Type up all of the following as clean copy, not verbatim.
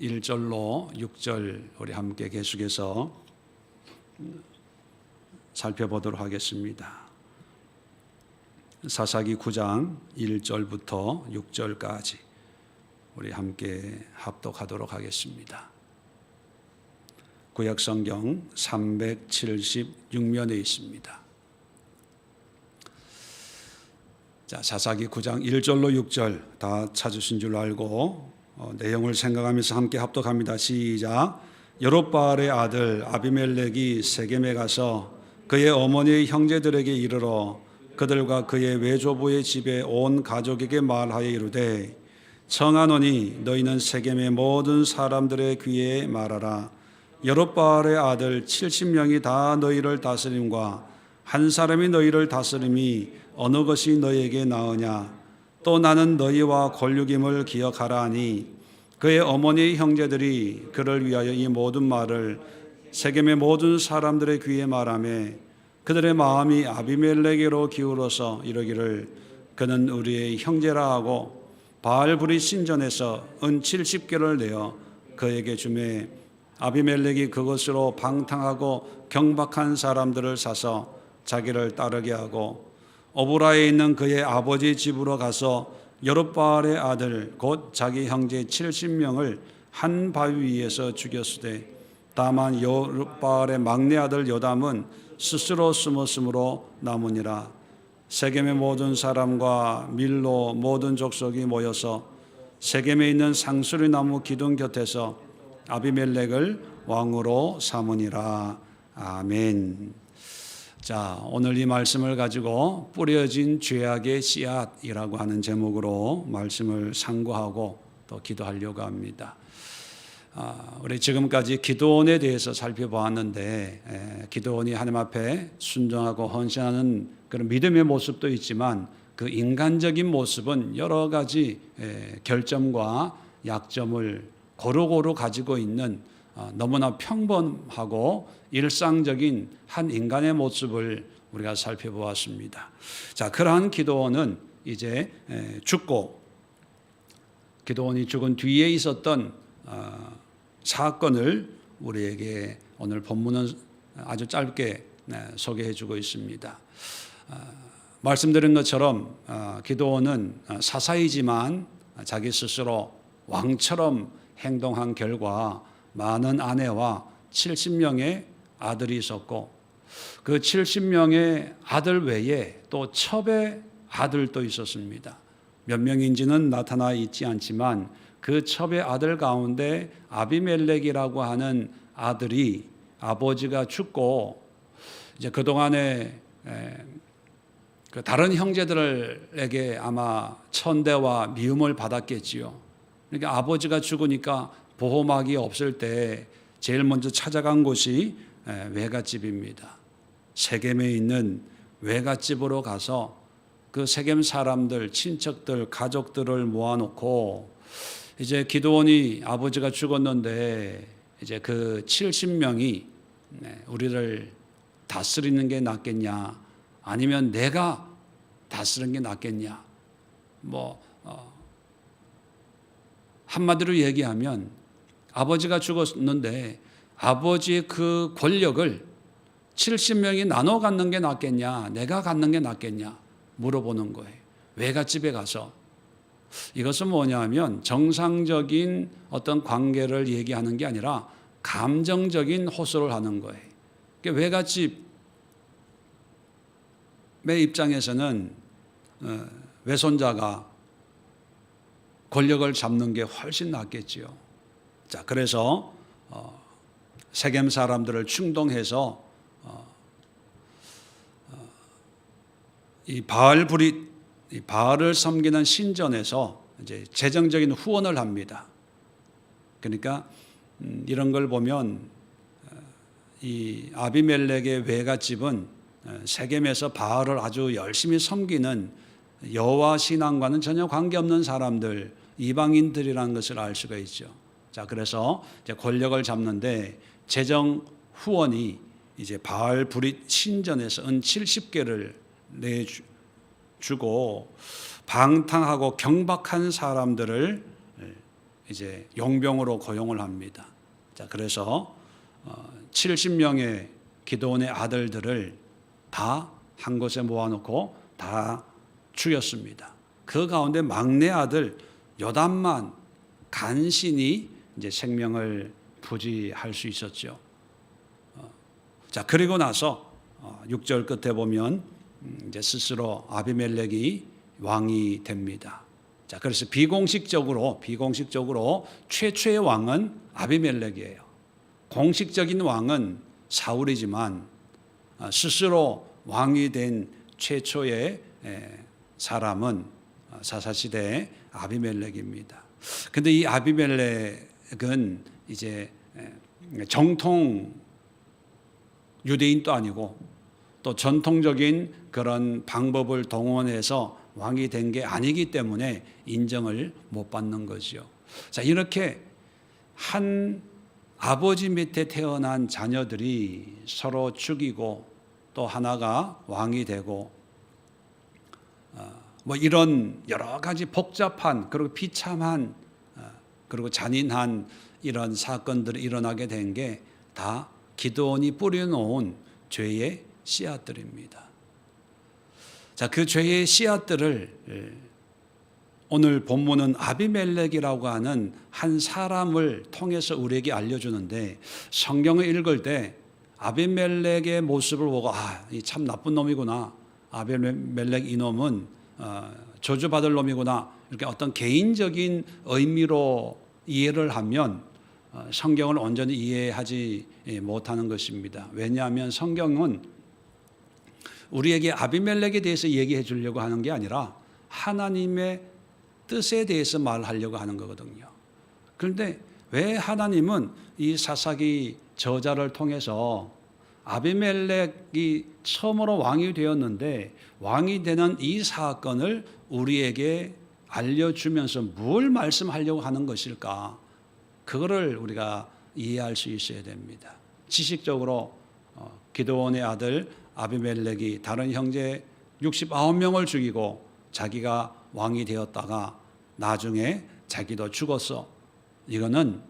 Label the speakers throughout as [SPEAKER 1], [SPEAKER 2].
[SPEAKER 1] 1절로 6절 우리 함께 계속해서 살펴보도록 하겠습니다. 사사기 9장 1절부터 6절까지 우리 함께 합독하도록 하겠습니다. 구약성경 376면에 있습니다. 자, 사사기 9장 1절로 6절 다 찾으신 줄 알고 내용을 생각하면서 함께 합독합니다. 시작. 여롯바알의 아들 아비멜렉이 세겜에 가서 그의 어머니의 형제들에게 이르러 그들과 그의 외조부의 집에 온 가족에게 말하여 이르되 청하노니 너희는 세겜의 모든 사람들의 귀에 말하라. 여롯바알의 아들 70명이 다 너희를 다스림과 한 사람이 너희를 다스림이 어느 것이 너희에게 나으냐. 또 나는 너희와 권륙임을 기억하라 하니 그의 어머니의 형제들이 그를 위하여 이 모든 말을 세겜의 모든 사람들의 귀에 말하며 그들의 마음이 아비멜렉에게로 기울어서 이르기를 그는 우리의 형제라 하고 바알브리 신전에서 은 70개를 내어 그에게 주매 아비멜렉이 그것으로 방탕하고 경박한 사람들을 사서 자기를 따르게 하고 오브라에 있는 그의 아버지 집으로 가서 여롯바알의 아들 곧 자기 형제 70명을 한 바위 위에서 죽였으되 다만 여롯바알의 막내 아들 요담은 스스로 숨었으므로 남으니라. 세겜의 모든 사람과 밀로 모든 족속이 모여서 세겜에 있는 상수리 나무 기둥 곁에서 아비멜렉을 왕으로 삼으니라. 아멘. 자, 오늘 이 말씀을 가지고 뿌려진 죄악의 씨앗이라고 하는 제목으로 말씀을 상고하고 또 기도하려고 합니다. 우리 지금까지 기도원에 대해서 살펴보았는데 기도원이 하나님 앞에 순종하고 헌신하는 그런 믿음의 모습도 있지만 그 인간적인 모습은 여러 가지 결점과 약점을 고루고루 가지고 있는 너무나 평범하고 일상적인 한 인간의 모습을 우리가 살펴보았습니다. 자, 그러한 기도원은 이제 죽고 기도원이 죽은 뒤에 있었던 사건을 우리에게 오늘 본문은 아주 짧게 소개해 주고 있습니다. 말씀드린 것처럼 기도원은 사사이지만 자기 스스로 왕처럼 행동한 결과 많은 아내와 70명의 아들이 있었고 그 70명의 아들 외에 또 첩의 아들도 있었습니다. 몇 명인지는 나타나 있지 않지만 그 첩의 아들 가운데 아비멜렉이라고 하는 아들이 아버지가 죽고 이제 그동안에 그 다른 형제들에게 아마 천대와 미움을 받았겠지요. 그러니까 아버지가 죽으니까 보호막이 없을 때 제일 먼저 찾아간 곳이 외갓집입니다. 세겜에 있는 외갓집으로 가서 그 세겜 사람들, 친척들, 가족들을 모아놓고 이제 기드온이 아버지가 죽었는데 이제 그 70명이 우리를 다스리는 게 낫겠냐, 아니면 내가 다스리는 게 낫겠냐, 한마디로 얘기하면 아버지가 죽었는데 아버지의 그 권력을 70명이 나눠 갖는 게 낫겠냐, 내가 갖는 게 낫겠냐 물어보는 거예요. 외갓집에 가서. 이것은 뭐냐면 정상적인 어떤 관계를 얘기하는 게 아니라 감정적인 호소를 하는 거예요. 외갓집의 입장에서는 외손자가 권력을 잡는 게 훨씬 낫겠지요. 자, 그래서 세겜 사람들을 충동해서 이 바알을 섬기는 신전에서 이제 재정적인 후원을 합니다. 그러니까 이런 걸 보면 이 아비멜렉의 외갓집은 세겜에서 바알을 아주 열심히 섬기는 여호와 신앙과는 전혀 관계없는 사람들, 이방인들이라는 것을 알 수가 있죠. 자, 그래서 이제 권력을 잡는데 재정 후원이 이제 바알브릿 신전에서 은 70개를 내주고 방탕하고 경박한 사람들을 이제 용병으로 고용을 합니다. 자, 그래서 70명의 기드온의 아들들을 다 한 곳에 모아놓고 다 죽였습니다. 그 가운데 막내 아들 요담만 간신히 이제 생명을 부지할 수 있었죠. 자, 그리고 나서 6절 끝에 보면 이제 스스로 아비멜렉이 왕이 됩니다. 자, 그래서 비공식적으로 최초의 왕은 아비멜렉이에요. 공식적인 왕은 사울이지만 스스로 왕이 된 최초의 사람은 사사시대의 아비멜렉입니다. 근데 이 아비멜렉은 이제 정통 유대인도 아니고 또 전통적인 그런 방법을 동원해서 왕이 된 게 아니기 때문에 인정을 못 받는 거죠. 자, 이렇게 한 아버지 밑에 태어난 자녀들이 서로 죽이고 또 하나가 왕이 되고 뭐 이런 여러 가지 복잡한 그리고 비참한 그리고 잔인한 이런 사건들이 일어나게 된 게 다 기드온이 뿌려놓은 죄의 씨앗들입니다. 자, 그 죄의 씨앗들을 오늘 본문은 아비멜렉이라고 하는 한 사람을 통해서 우리에게 알려주는데, 성경을 읽을 때 아비멜렉의 모습을 보고 이 참 나쁜 놈이구나, 아비멜렉 이놈은 저주받을 놈이구나, 이렇게 어떤 개인적인 의미로 이해를 하면 성경을 온전히 이해하지 못하는 것입니다. 왜냐하면 성경은 우리에게 아비멜렉에 대해서 얘기해 주려고 하는 게 아니라 하나님의 뜻에 대해서 말하려고 하는 거거든요. 그런데 왜 하나님은 이 사사기 저자를 통해서 아비멜렉이 처음으로 왕이 되었는데 왕이 되는 이 사건을 우리에게 알려주면서 뭘 말씀하려고 하는 것일까? 그거를 우리가 이해할 수 있어야 됩니다. 지식적으로 기드온의 아들 아비멜렉이 다른 형제 69명을 죽이고 자기가 왕이 되었다가 나중에 자기도 죽었어. 이거는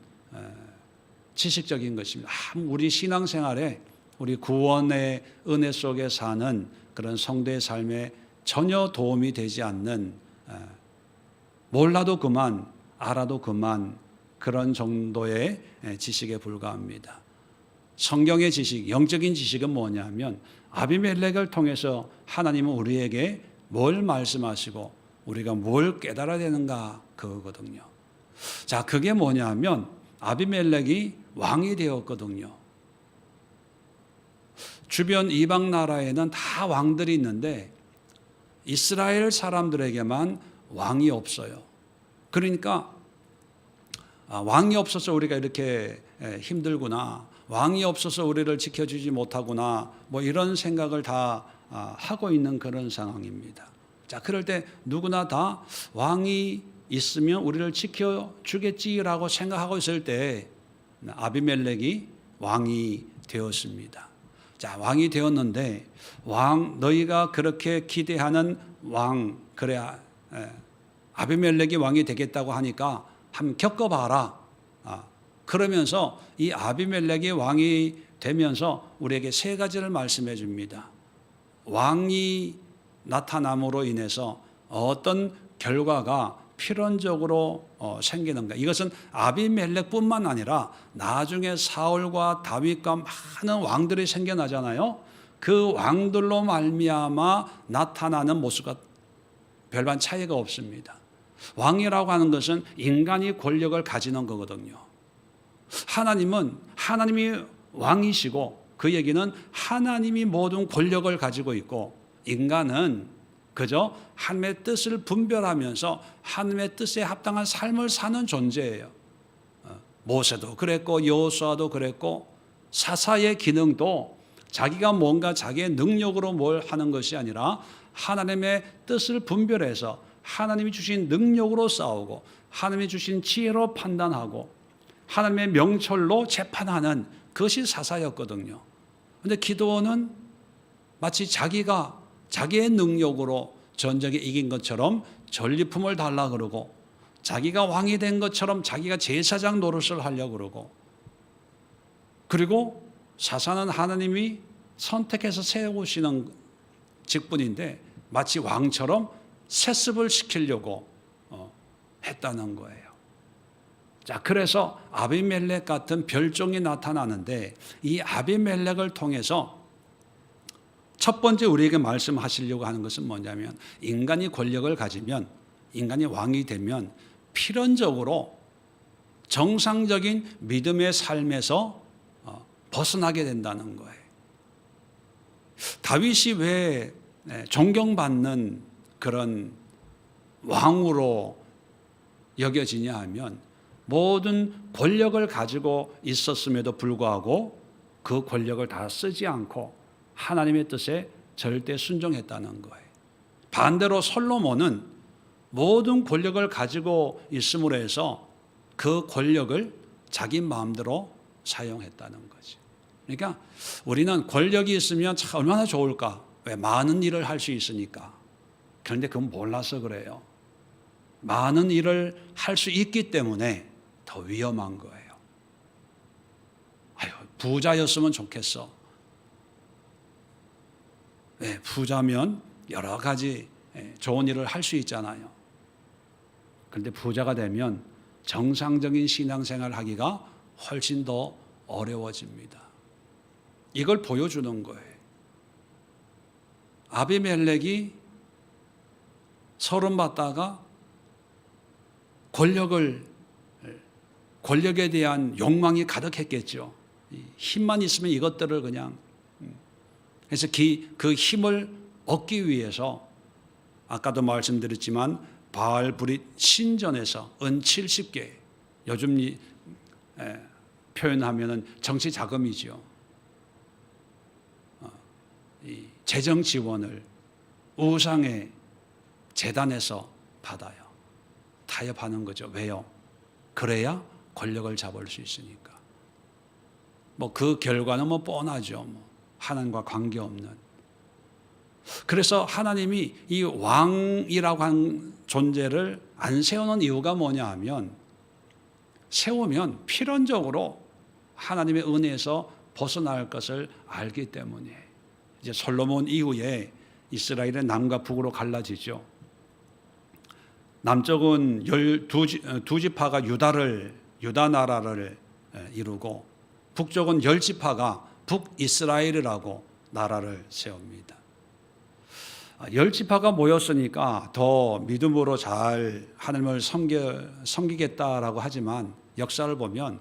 [SPEAKER 1] 지식적인 것입니다. 우리 신앙생활에 우리 구원의 은혜 속에 사는 그런 성도의 삶에 전혀 도움이 되지 않는, 몰라도 그만, 알아도 그만, 그런 정도의 지식에 불과합니다. 성경의 지식, 영적인 지식은 뭐냐면 아비멜렉을 통해서 하나님은 우리에게 뭘 말씀하시고 우리가 뭘 깨달아야 되는가, 그거거든요. 자, 그게 뭐냐면 아비멜렉이 왕이 되었거든요. 주변 이방 나라에는 다 왕들이 있는데 이스라엘 사람들에게만 왕이 없어요. 그러니까 왕이 없어서 우리가 이렇게 힘들구나, 왕이 없어서 우리를 지켜주지 못하구나, 뭐 이런 생각을 다 하고 있는 그런 상황입니다. 자, 그럴 때 누구나 다 왕이 있으면 우리를 지켜주겠지라고 생각하고 있을 때 아비멜렉이 왕이 되었습니다. 자, 왕이 되었는데 너희가 그렇게 기대하는 왕, 그래 아비멜렉이 왕이 되겠다고 하니까 한번 겪어봐라. 그러면서 이 아비멜렉이 왕이 되면서 우리에게 세 가지를 말씀해 줍니다. 왕이 나타남으로 인해서 어떤 결과가 필연적으로 생기는가. 이것은 아비멜렉뿐만 아니라 나중에 사울과 다윗과 많은 왕들이 생겨나잖아요. 그 왕들로 말미암아 나타나는 모습과 별반 차이가 없습니다. 왕이라고 하는 것은 인간이 권력을 가지는 거거든요. 하나님이 왕이시고, 그 얘기는 하나님이 모든 권력을 가지고 있고, 인간은 그저 하나님의 뜻을 분별하면서 하나님의 뜻에 합당한 삶을 사는 존재예요. 모세도 그랬고 여호수아도 그랬고, 사사의 기능도 자기가 뭔가 자기의 능력으로 뭘 하는 것이 아니라 하나님의 뜻을 분별해서 하나님이 주신 능력으로 싸우고 하나님이 주신 지혜로 판단하고 하나님의 명철로 재판하는 그것이 사사였거든요. 그런데 기드온은 마치 자기의 능력으로 전쟁에 이긴 것처럼 전리품을 달라 그러고 자기가 왕이 된 것처럼 자기가 제사장 노릇을 하려고 그러고, 그리고 사사는 하나님이 선택해서 세우시는 직분인데 마치 왕처럼 세습을 시키려고 했다는 거예요. 자, 그래서 아비멜렉 같은 별종이 나타나는데, 이 아비멜렉을 통해서 첫 번째 우리에게 말씀하시려고 하는 것은 뭐냐면, 인간이 권력을 가지면, 인간이 왕이 되면 필연적으로 정상적인 믿음의 삶에서 벗어나게 된다는 거예요. 다윗이 왜 존경받는 그런 왕으로 여겨지냐 하면, 모든 권력을 가지고 있었음에도 불구하고 그 권력을 다 쓰지 않고 하나님의 뜻에 절대 순종했다는 거예요. 반대로 솔로몬은 모든 권력을 가지고 있음으로 해서 그 권력을 자기 마음대로 사용했다는 거죠. 그러니까 우리는 권력이 있으면 참 얼마나 좋을까? 왜? 많은 일을 할 수 있으니까. 그런데 그건 몰라서 그래요. 많은 일을 할 수 있기 때문에 더 위험한 거예요. 아유, 부자였으면 좋겠어. 네, 부자면 여러 가지 좋은 일을 할 수 있잖아요. 그런데 부자가 되면 정상적인 신앙생활을 하기가 훨씬 더 어려워집니다. 이걸 보여주는 거예요. 아비멜렉이 서름받다가 권력에 대한 욕망이 가득했겠죠. 힘만 있으면 이것들을 그냥, 그래서 그 힘을 얻기 위해서 아까도 말씀드렸지만 바알브릿 신전에서 은 70개, 요즘 표현하면은 정치 자금이죠. 이 재정 지원을 우상의 재단에서 받아요. 타협하는 거죠. 왜요? 그래야 권력을 잡을 수 있으니까. 뭐 그 결과는 뭐 뻔하죠. 하나님과 관계없는. 그래서 하나님이 이 왕이라고 한 존재를 안 세우는 이유가 뭐냐 하면, 세우면 필연적으로 하나님의 은혜에서 벗어날 것을 알기 때문에. 이제 솔로몬 이후에 이스라엘은 남과 북으로 갈라지죠. 남쪽은 두 지파가 유다 나라를 이루고, 북쪽은 10지파가 북이스라엘이라고 나라를 세웁니다. 10지파가 모였으니까 더 믿음으로 잘 하나님을 섬기겠다라고 하지만, 역사를 보면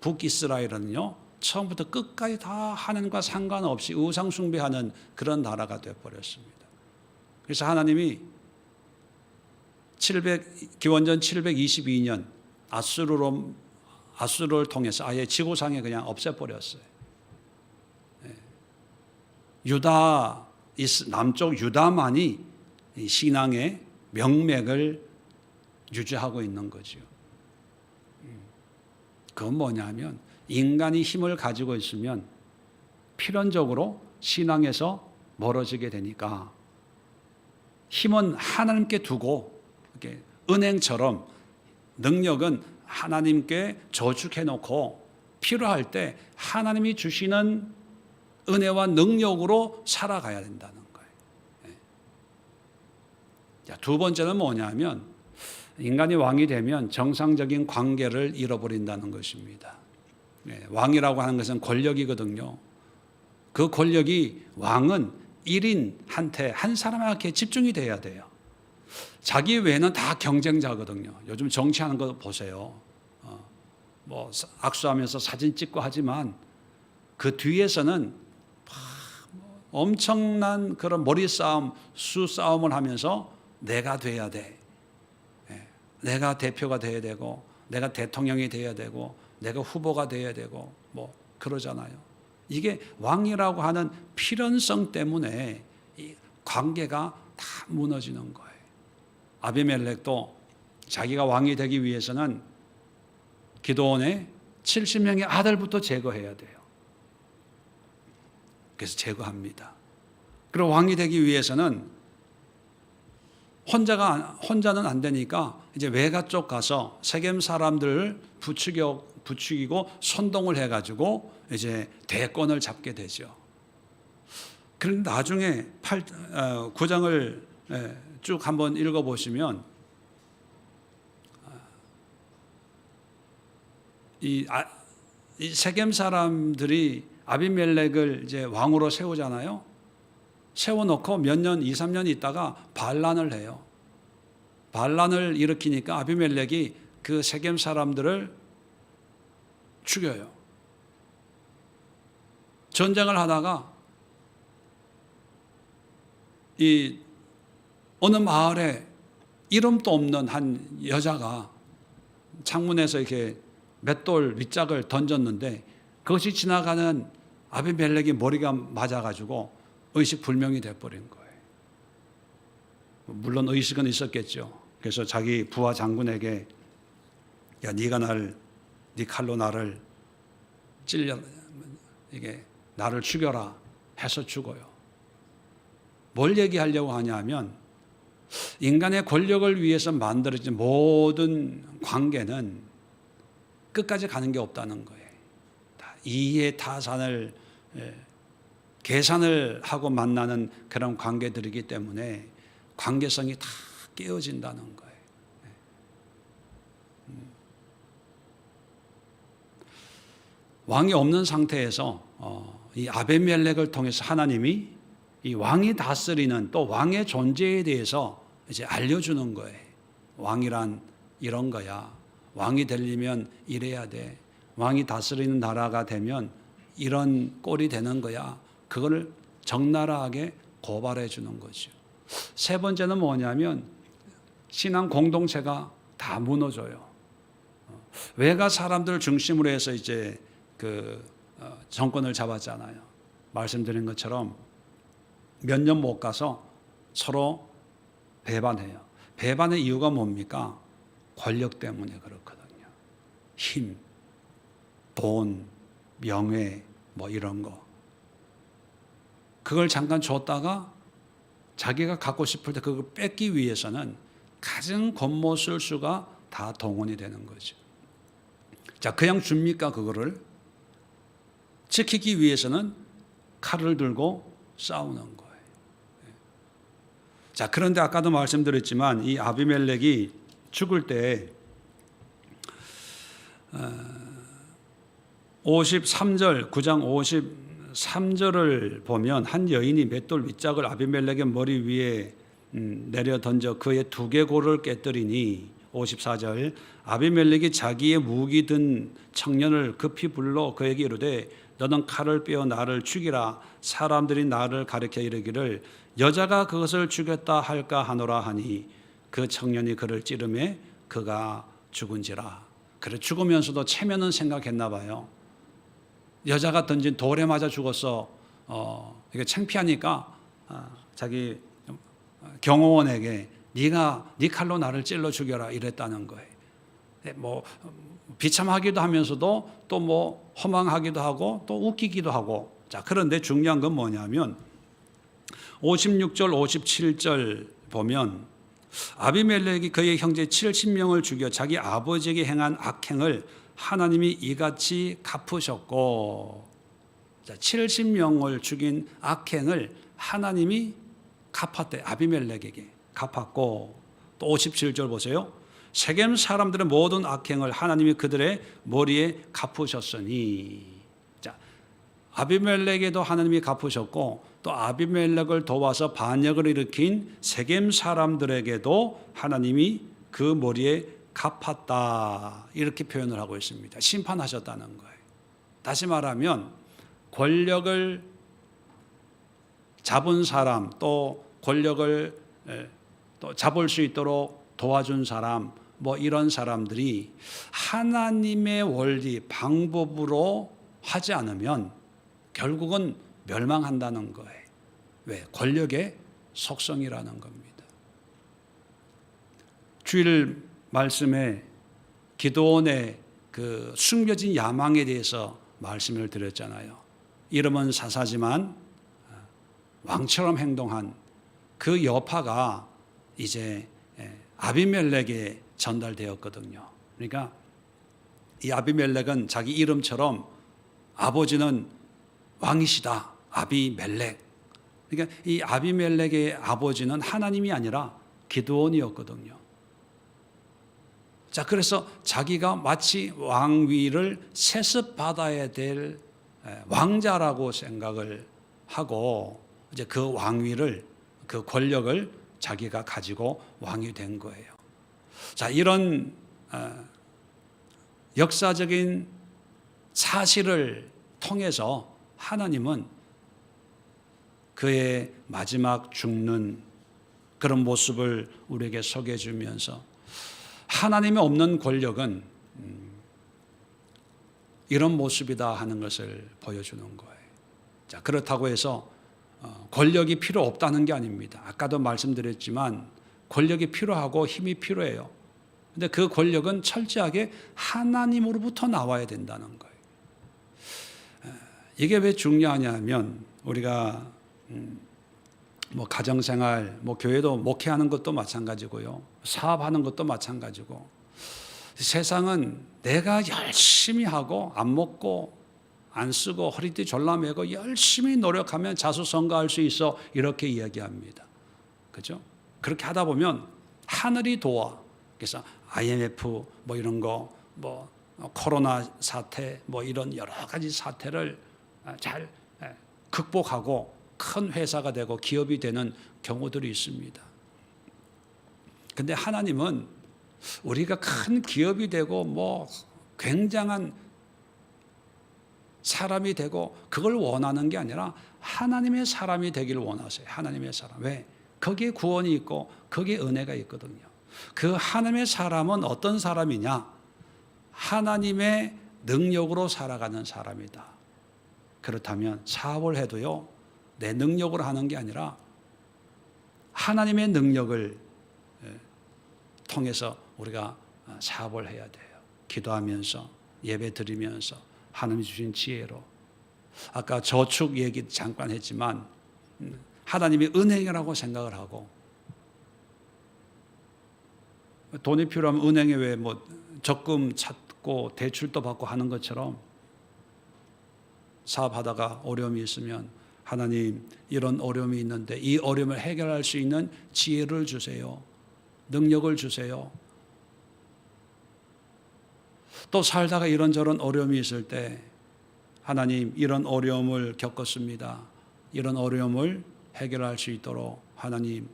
[SPEAKER 1] 북이스라엘은요, 처음부터 끝까지 다 하나님과 상관없이 우상 숭배하는 그런 나라가 되어버렸습니다. 그래서 하나님이 기원전 722년 아수르를 통해서 아예 지구상에 그냥 없애버렸어요. 남쪽 유다만이 신앙의 명맥을 유지하고 있는 거죠. 그건 뭐냐면, 인간이 힘을 가지고 있으면 필연적으로 신앙에서 멀어지게 되니까, 힘은 하나님께 두고, 이렇게 은행처럼 능력은 하나님께 저축해 놓고 필요할 때 하나님이 주시는 은혜와 능력으로 살아가야 된다는 거예요. 두 번째는 뭐냐면, 인간이 왕이 되면 정상적인 관계를 잃어버린다는 것입니다. 왕이라고 하는 것은 권력이거든요. 그 권력이, 왕은 1인한테, 한 사람에게 집중이 돼야 돼요. 자기 외에는 다 경쟁자거든요. 요즘 정치하는 거 보세요. 뭐 악수하면서 사진 찍고 하지만 그 뒤에서는 엄청난 그런 머리 싸움, 수싸움을 하면서 내가 돼야 돼. 내가 대표가 돼야 되고, 내가 대통령이 돼야 되고, 내가 후보가 돼야 되고, 뭐 그러잖아요. 이게 왕이라고 하는 필연성 때문에 이 관계가 다 무너지는 거예요. 아비멜렉도 자기가 왕이 되기 위해서는 기드온의 70명의 아들부터 제거해야 돼요. 그래서 제거합니다. 그리고 왕이 되기 위해서는 혼자는 안 되니까 이제 외가 쪽 가서 세겜 사람들을 부추기고 선동을 해가지고 이제 대권을 잡게 되죠. 그런데 나중에 9장을 쭉 한번 읽어보시면 이 세겜 사람들이 아비멜렉을 이제 왕으로 세우잖아요. 세워놓고 몇 년, 2, 3년 있다가 반란을 해요. 반란을 일으키니까 아비멜렉이 그 세겜 사람들을 죽여요. 전쟁을 하다가 이 어느 마을에 이름도 없는 한 여자가 창문에서 이렇게 맷돌 윗짝을 던졌는데 그것이 지나가는 아비멜렉이 머리가 맞아가지고 의식불명이 돼버린 거예요. 물론 의식은 있었겠죠. 그래서 자기 부하 장군에게 야, 네 칼로 나를 이게 나를 죽여라 해서 죽어요. 뭘 얘기하려고 하냐면 인간의 권력을 위해서 만들어진 모든 관계는 끝까지 가는 게 없다는 거예요. 다 이해타산을 계산을 하고 만나는 그런 관계들이기 때문에 관계성이 다 깨어진다는 거예요. 왕이 없는 상태에서 이 아비멜렉을 통해서 하나님이 이 왕이 다스리는 또 왕의 존재에 대해서 이제 알려주는 거예요. 왕이란 이런 거야. 왕이 되려면 이래야 돼. 왕이 다스리는 나라가 되면 이런 꼴이 되는 거야. 그걸 적나라하게 고발해 주는 거죠. 세 번째는 뭐냐면 신앙 공동체가 다 무너져요. 외가 사람들 중심으로 해서 이제 정권을 잡았잖아요. 말씀드린 것처럼 몇 년 못 가서 서로 배반해요. 배반의 이유가 뭡니까? 권력 때문에 그렇거든요. 힘, 돈, 명예 뭐 이런 거. 그걸 잠깐 줬다가 자기가 갖고 싶을 때 그걸 뺏기 위해서는 가장 겉모술수가 다 동원이 되는 거죠. 자, 그냥 줍니까 그거를? 지키기 위해서는 칼을 들고 싸우는 거예요. 자, 그런데 아까도 말씀드렸지만 이 아비멜렉이 죽을 때 53절, 9장 53절을 보면 한 여인이 맷돌 윗짝을 아비멜렉의 머리 위에 내려 던져 그의 두개골을 깨뜨리니 54절 아비멜렉이 자기의 무기 든 청년을 급히 불러 그에게 이르되 너는 칼을 빼어 나를 죽이라. 사람들이 나를 가리켜 이르기를 여자가 그것을 죽였다 할까 하노라 하니 그 청년이 그를 찌르매 그가 죽은지라. 그래 죽으면서도 체면은 생각했나 봐요. 여자가 던진 돌에 맞아 죽었어. 이게 창피하니까 자기 경호원에게 네 칼로 나를 찔러 죽여라 이랬다는 거예요. 뭐 비참하기도 하면서도 또 뭐 허망하기도 하고 또 웃기기도 하고. 자, 그런데 중요한 건 뭐냐면 56절 57절 보면 아비멜렉이 그의 형제 70명을 죽여 자기 아버지에게 행한 악행을 하나님이 이같이 갚으셨고, 자, 70명을 죽인 악행을 하나님이 갚았대. 아비멜렉에게 갚았고, 또 57절 보세요. 세겜 사람들의 모든 악행을 하나님이 그들의 머리에 갚으셨으니. 자, 아비멜렉에도 하나님이 갚으셨고 또 아비멜렉을 도와서 반역을 일으킨 세겜 사람들에게도 하나님이 그 머리에 갚았다. 이렇게 표현을 하고 있습니다. 심판하셨다는 거예요. 다시 말하면 권력을 잡은 사람, 또 권력을 또 잡을 수 있도록 도와준 사람, 뭐 이런 사람들이 하나님의 원리, 방법으로 하지 않으면 결국은 멸망한다는 거예요. 왜? 권력의 속성이라는 겁니다. 주일 말씀에 기드온의 그 숨겨진 야망에 대해서 말씀을 드렸잖아요. 이름은 사사지만 왕처럼 행동한 그 여파가 이제 아비멜렉에 전달되었거든요. 그러니까 이 아비멜렉은 자기 이름처럼 아버지는 왕이시다. 아비멜렉. 그러니까 이 아비멜렉의 아버지는 하나님이 아니라 기드온이었거든요. 자, 그래서 자기가 마치 왕위를 세습받아야 될 왕자라고 생각을 하고 이제 그 왕위를, 그 권력을 자기가 가지고 왕이 된 거예요. 자, 이런 역사적인 사실을 통해서 하나님은 그의 마지막 죽는 그런 모습을 우리에게 소개해 주면서 하나님이 없는 권력은 이런 모습이다 하는 것을 보여주는 거예요. 자, 그렇다고 해서 권력이 필요 없다는 게 아닙니다. 아까도 말씀드렸지만 권력이 필요하고 힘이 필요해요. 근데 그 권력은 철저하게 하나님으로부터 나와야 된다는 거예요. 이게 왜 중요하냐면 우리가 뭐 가정생활, 뭐 교회도 목회하는 것도 마찬가지고요. 사업하는 것도 마찬가지고 세상은 내가 열심히 하고 안 먹고 안 쓰고 허리띠 졸라매고 열심히 노력하면 자수성가할 수 있어 이렇게 이야기합니다. 그죠? 그렇게 하다 보면 하늘이 도와. 그래서 IMF 뭐 이런 거, 뭐 코로나 사태, 뭐 이런 여러 가지 사태를 잘 극복하고 큰 회사가 되고 기업이 되는 경우들이 있습니다. 근데 하나님은 우리가 큰 기업이 되고 뭐 굉장한 사람이 되고 그걸 원하는 게 아니라 하나님의 사람이 되기를 원하세요. 하나님의 사람. 왜? 거기에 구원이 있고 거기에 은혜가 있거든요. 그 하나님의 사람은 어떤 사람이냐? 하나님의 능력으로 살아가는 사람이다. 그렇다면 사업을 해도요, 내 능력으로 하는 게 아니라 하나님의 능력을 통해서 우리가 사업을 해야 돼요. 기도하면서 예배 드리면서 하나님이 주신 지혜로. 아까 저축 얘기 잠깐 했지만 하나님이 은행이라고 생각을 하고 돈이 필요하면 은행에 왜 뭐 적금 찾고 대출도 받고 하는 것처럼 사업하다가 어려움이 있으면 하나님 이런 어려움이 있는데 이 어려움을 해결할 수 있는 지혜를 주세요. 능력을 주세요. 또 살다가 이런저런 어려움이 있을 때 하나님 이런 어려움을 겪었습니다. 이런 어려움을 해결할 수 있도록 하나님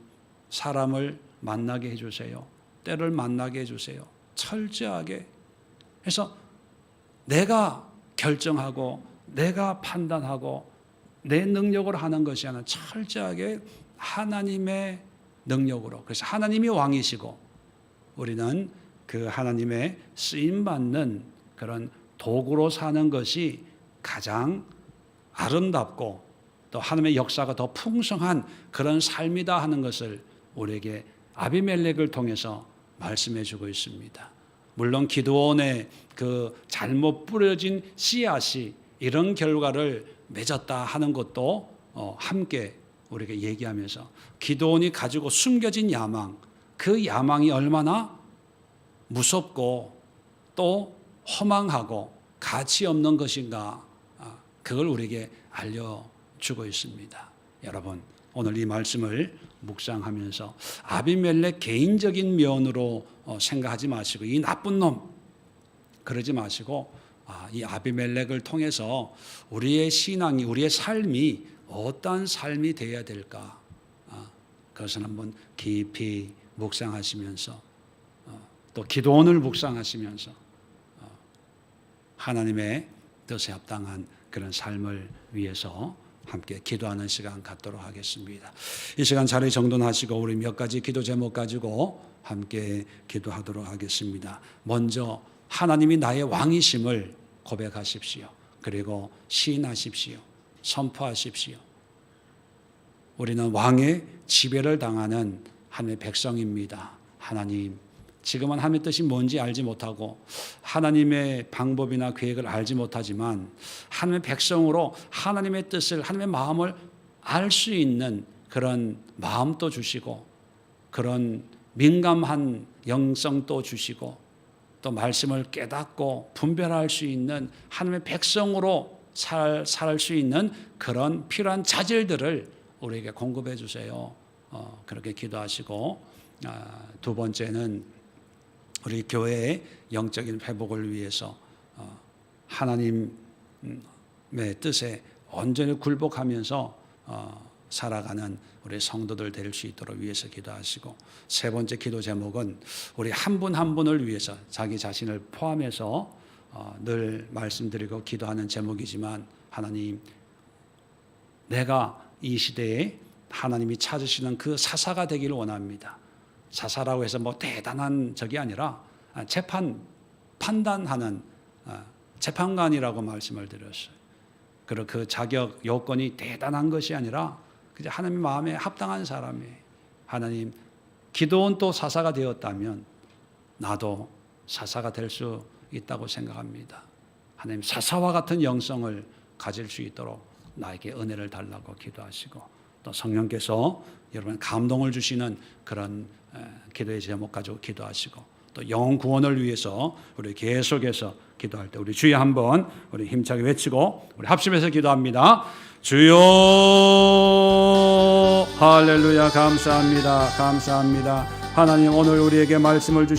[SPEAKER 1] 사람을 만나게 해주세요. 때를 만나게 해주세요. 철저하게 해서 내가 결정하고 내가 판단하고 내 능력으로 하는 것이 아니라 철저하게 하나님의 능력으로. 그래서 하나님이 왕이시고 우리는 그 하나님의 쓰임받는 그런 도구로 사는 것이 가장 아름답고 또 하나님의 역사가 더 풍성한 그런 삶이다 하는 것을 우리에게 아비멜렉을 통해서 말씀해 주고 있습니다. 물론 기드온의 그 잘못 뿌려진 씨앗이 이런 결과를 맺었다 하는 것도 함께 우리가 얘기하면서 기드온이 가지고 숨겨진 야망, 그 야망이 얼마나 무섭고 또 허망하고 가치 없는 것인가, 그걸 우리에게 알려주고 있습니다. 여러분, 오늘 이 말씀을 묵상하면서 아비멜렉 개인적인 면으로 생각하지 마시고 이 나쁜 놈 그러지 마시고 이 아비멜렉을 통해서 우리의 신앙이, 우리의 삶이 어떠한 삶이 되어야 될까, 그것을 한번 깊이 묵상하시면서 또 기도원을 묵상하시면서 하나님의 뜻에 합당한 그런 삶을 위해서 함께 기도하는 시간 갖도록 하겠습니다. 이 시간 자리 정돈하시고 우리 몇 가지 기도 제목 가지고 함께 기도하도록 하겠습니다. 먼저 하나님이 나의 왕이심을 고백하십시오. 그리고 시인하십시오. 선포하십시오. 우리는 왕의 지배를 당하는 하나님의 백성입니다. 하나님, 지금은 하나님의 뜻이 뭔지 알지 못하고 하나님의 방법이나 계획을 알지 못하지만 하나님의 백성으로 하나님의 뜻을, 하나님의 마음을 알 수 있는 그런 마음도 주시고 그런 민감한 영성도 주시고 또 말씀을 깨닫고 분별할 수 있는 하나님의 백성으로 살 수 있는 그런 필요한 자질들을 우리에게 공급해 주세요. 그렇게 기도하시고, 두 번째는 우리 교회의 영적인 회복을 위해서 하나님의 뜻에 온전히 굴복하면서 살아가는 우리 성도들 될 수 있도록 위해서 기도하시고, 세 번째 기도 제목은 우리 한 분 한 분을 위해서 자기 자신을 포함해서 늘 말씀드리고 기도하는 제목이지만, 하나님, 내가 이 시대에 하나님이 찾으시는 그 사사가 되기를 원합니다. 사사라고 해서 뭐 대단한 적이 아니라 판단하는 재판관이라고 말씀을 드렸어요. 그리고 그 자격 요건이 대단한 것이 아니라 그저 하나님 마음에 합당한 사람이에요. 하나님, 기도원 또 사사가 되었다면 나도 사사가 될 수 있다고 생각합니다. 하나님, 사사와 같은 영성을 가질 수 있도록 나에게 은혜를 달라고 기도하시고, 또 성령께서 여러분 감동을 주시는 그런 기도의 제목 가지고 기도하시고, 또 영혼 구원을 위해서 우리 계속해서 기도할 때 우리 주여 한번 우리 힘차게 외치고 우리 합심해서 기도합니다. 주여, 할렐루야. 감사합니다. 감사합니다. 하나님, 오늘 우리에게 말씀을 주시